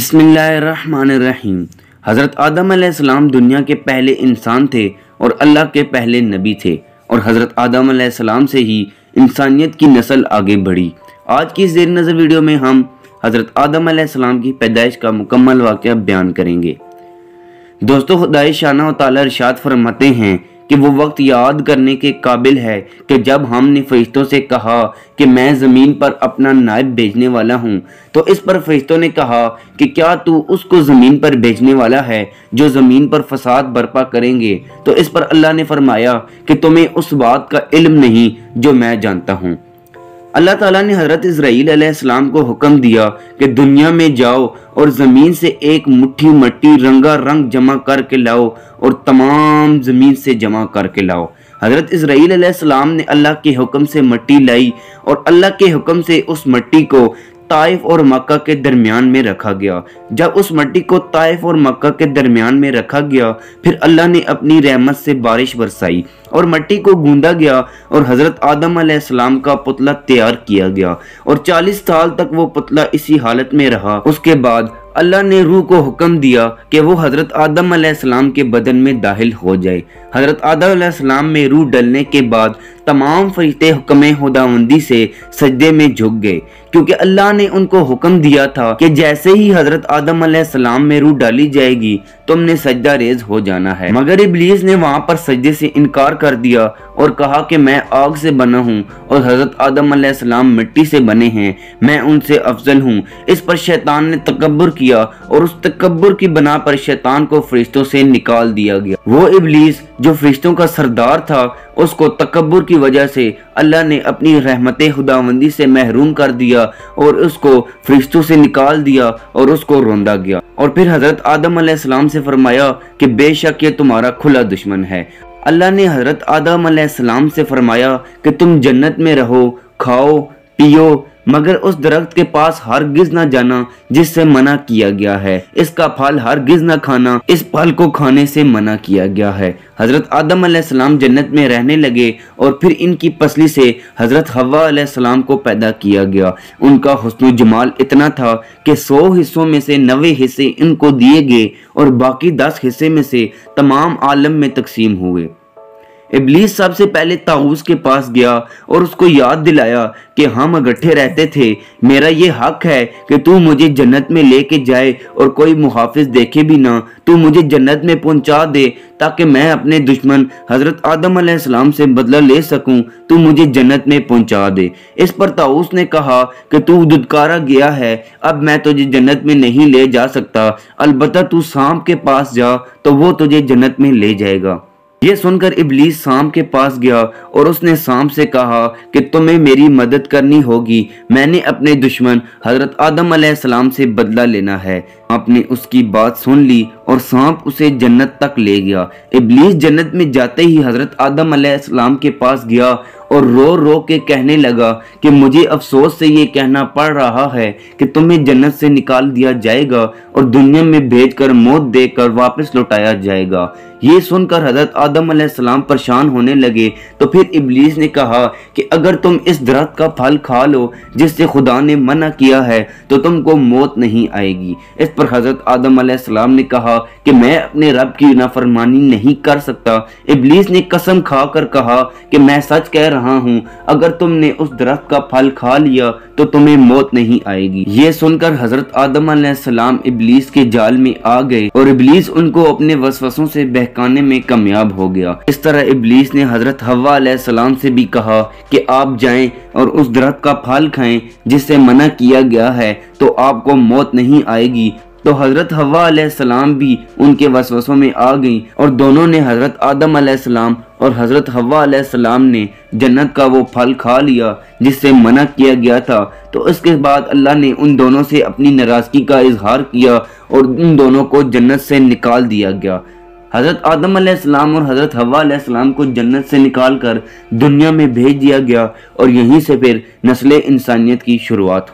बिस्मिल्लाहिर्रहमानिर्रहीम। हज़रत आदम अलैहिस्सलाम दुनिया के पहले इंसान थे और अल्लाह के पहले नबी थे और हज़रत आदम अलैहिस्सलाम से ही इंसानियत की नस्ल आगे बढ़ी। आज की इस ज़ेर नज़र वीडियो में हम हज़रत आदम अलैहिस्सलाम की पैदाइश का मुकम्मल वाक़या बयान करेंगे। दोस्तों, खुदाए शाना व तआला इरशाद फरमाते हैं कि वो वक्त याद करने के काबिल है कि जब हमने फरिश्तों से कहा कि मैं ज़मीन पर अपना नायब भेजने वाला हूँ, तो इस पर फरिश्तों ने कहा कि क्या तू उसको ज़मीन पर भेजने वाला है जो ज़मीन पर फसाद बर्पा करेंगे। तो इस पर अल्लाह ने फरमाया कि तुम्हें उस बात का इल्म नहीं जो मैं जानता हूँ। अल्लाह ताला ने हज़रत इस्राईल अलैहिस्सलाम को हुक्म दिया कि दुनिया में जाओ और ज़मीन से एक मुट्ठी मट्टी रंगा रंग जमा करके लाओ और तमाम ज़मीन से जमा करके लाओ। हज़रत इस्राईल अलैहिस्सलाम ने अल्लाह के हुक्म से मट्टी लाई और अल्लाह के हुक्म से उस मट्टी को ताइफ और मक्का के दरमियान में रखा गया। जब उस मट्टी को ताइफ और मक्का के दरमियान में रखा गया, फिर अल्लाह ने अपनी रहमत से बारिश बरसाई और मट्टी को गूंदा गया और हज़रत आदम अलैहिस्सलाम का पुतला तैयार किया गया और 40 साल तक वो पुतला इसी हालत में रहा। उसके बाद अल्लाह ने रूह को हुक्म दिया कि वो हज़रत आदम अलैहिस्सलाम के बदन में दाखिल हो जाए। हज़रत आदम अलैहिस्सलाम में रूह डलने के बाद तमाम फरिश्ते हुक्म खुदावंदी से सजदे में झुक गए, क्योंकि अल्लाह ने उनको हुक्म दिया था कि जैसे ही हज़रत आदम अलैहिस्सलाम में रूह डाली जाएगी तुमने सजदा रेज हो जाना है। मगर इब्लीस ने वहां पर सजदे से इनकार कर दिया और कहा कि मैं आग से बना हूँ और हज़रत आदम अलैहिस्सलाम मिट्टी से बने हैं, मैं उनसे अफजल हूँ। इस पर शैतान ने तकब्बुर किया और उस तकब्बुर की बना पर शैतान को फरिश्तों से निकाल दिया गया। वो इब्लीस जो फरिश्तों का सरदार था, उसको तकब्बुर की वजह से अल्लाह ने अपनी रहमते खुदावंदी से महरूम कर दिया और उसको फरिश्तों से निकाल दिया और उसको रोंदा गया। और फिर हज़रत आदम अलैहिस्सलाम से फरमाया कि बेशक ये तुम्हारा खुला दुश्मन है। अल्लाह ने हज़रत आदम अलैहिस्सलाम से फरमाया कि तुम जन्नत में रहो, खाओ पियो, मगर उस दरख्त के पास हरगिज न जाना जिससे मना किया गया है। इसका फल हरगिज न खाना, इस फल को खाने से मना किया गया है। हज़रत आदम अलैहिस्सलाम जन्नत में रहने लगे और फिर इनकी पसली से हज़रत हव्वा अलैहिस्सलाम को पैदा किया गया। उनका हुस्न जमाल इतना था कि 100 हिस्सों में से 90 हिस्से इनको दिए गए और बाकी 10 हिस्से में से तमाम आलम में तकसीम हुए। इब्लीस सबसे पहले ताऊस के पास गया और उसको याद दिलाया कि हम इकट्ठे रहते थे, मेरा ये हक है कि तू मुझे जन्नत में लेके जाए और कोई मुहाफिज देखे भी ना, तू मुझे जन्नत में पहुंचा दे ताकि मैं अपने दुश्मन हज़रत आदम अलैहिस्सलाम से बदला ले सकूं, तू मुझे जन्नत में पहुंचा दे। इस पर ताऊस ने कहा कि तू दुदकारा गया है, अब मैं तुझे जन्नत में नहीं ले जा सकता, अलबत्ता तू सांप के पास जा तो वो तुझे जन्नत में ले जाएगा। ये सुनकर इब्लीस सांप के पास गया और उसने सांप से कहा कि तुम्हें मेरी मदद करनी होगी, मैंने अपने दुश्मन हज़रत आदम अलैहिस्सलाम से बदला लेना है। आपने उसकी बात सुन ली और सांप उसे जन्नत तक ले गया। इब्लीस जन्नत में जाते ही हज़रत आदम अलैहिस्सलाम के पास गया और रो रो के कहने लगा कि मुझे अफसोस से ये कहना पड़ रहा है कि तुम्हें जन्नत से निकाल दिया जाएगा और दुनिया में भेजकर मौत देकर वापस लौटाया जाएगा। ये सुनकर हज़रत आदम अलैहिस्सलाम परेशान होने लगे। तो फिर इब्लीस ने कहा कि अगर तुम इस दरख्त का फल खा लो जिससे खुदा ने मना किया है तो तुमको मौत नहीं आएगी। इस पर हज़रत आदम अलैहिस्सलाम ने कहा कि मैं अपने रब की नाफरमानी नहीं कर सकता। इब्लीस ने कसम खाकर कहा कि मैं सच कह रहा हूँ, अगर तुमने उस दरख्त का फल खा लिया तो तुम्हें मौत नहीं आएगी। ये सुनकर हज़रत आदम अलैहिस्सलाम इब्लीस के जाल में आ गए और इब्लीस उनको अपने वसवसों से बहकाने में कामयाब हो गया। इस तरह इब्लीस ने हज़रत हव्वा अलैहिस्सलाम से भी कहा कि आप जाएं और उस दरख्त का फल खाएं जिससे मना किया गया है तो आपको मौत नहीं आएगी। तो हज़रत हव्वा अलैहिस्सलाम भी उनके वसवसों में आ गईं और दोनों ने हज़रत आदम अलैहिस्सलाम और हज़रत हव्वा अलैहिस्सलाम ने जन्नत का वो फल खा लिया जिससे मना किया गया था। तो इसके बाद अल्लाह ने उन दोनों से अपनी नाराज़गी का इजहार किया और उन दोनों को जन्नत से निकाल दिया गया। हज़रत आदम अलैहिस्सलाम और हज़रत हव्वा अलैहिस्सलाम को जन्नत से निकाल कर दुनिया में भेज दिया गया और यहीं से फिर नस्ल इंसानियत की शुरुआत